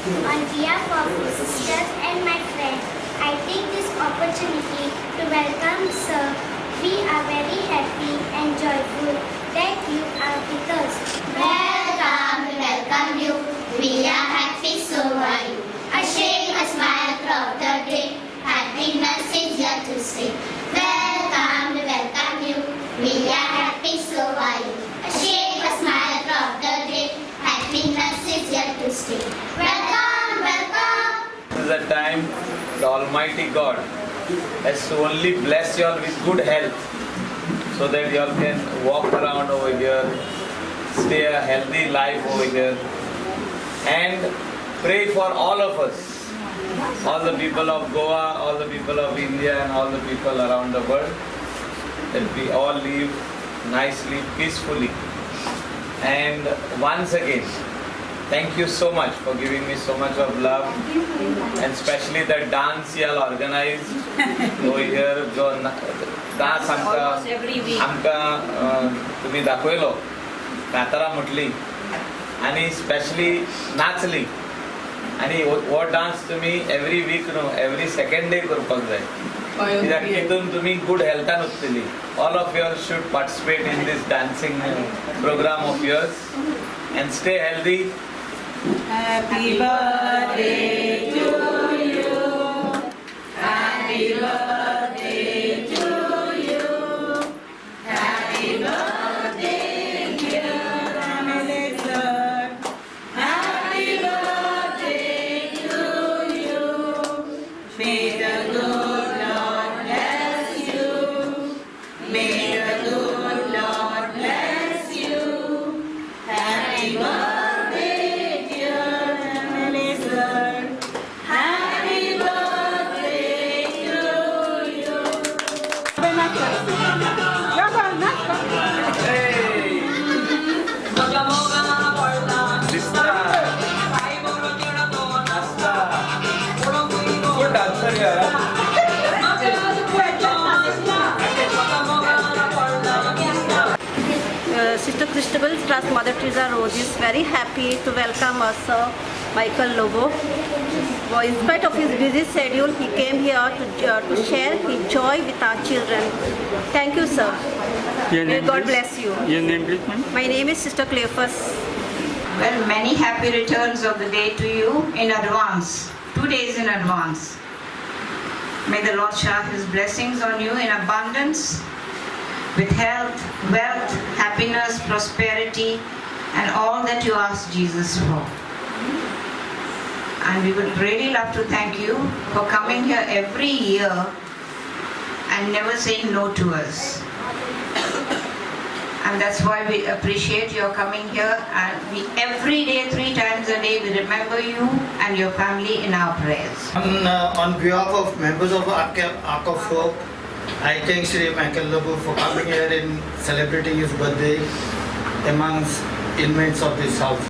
On behalf of my sisters and my friends, I take this opportunity to welcome Sir. We are very happy and joyful that you are with us. Welcome you. We are happy, so are you. A shake, a smile throughout the day. Happiness is here to stay. Welcome you. We are happy, so are you. A shake, a smile throughout the day. Happiness is here to stay. Welcome. This is a time the Almighty God has to only bless you all with good health so that you all can walk around over here, stay a healthy life over here, and pray for all of us, all the people of Goa, all the people of India, and all the people around the world, that we all live nicely, peacefully. And once again, thank you so much for giving me so much of love, and especially the dance you all organized over here. जो dance आमका तुम्ही दाखवलो, कातरा म्हटली, आणि specially नाचली, आणि वो dance तुम्ही every week न्हू every second day करपाक जाय, कित्याक तितून तुम्ही गुड हेल्थान उरतली. All of you should participate in this dancing program of yours and stay healthy. Happy birthday to you. Happy birthday to you. Happy birthday, dear Melissa. Happy birthday to you. May the good Lord bless you. May the good Lord bless you. Happy birthday. Sister Christabel Trust Mother Teresa Rose is very happy to welcome us, Michael Lobo. In spite of his busy schedule, he came here to share his joy with our children. Thank you, sir. May God bless you. Your name, please, ma'am? My name is Sister Cleophas. Well, many happy returns of the day to you in advance, 2 days in advance. May the Lord shower His blessings on you in abundance, with health, wealth, happiness, prosperity, and all that you ask Jesus for. And we would really love to thank you for coming here every year and never saying no to us. And that's why we appreciate your coming here, and we every day, 3 times a day, we remember you and your family in our prayers. On behalf of members of Ark of Hope, I thank Sri Michael Lobo for coming here and celebrating his birthday amongst inmates of this house.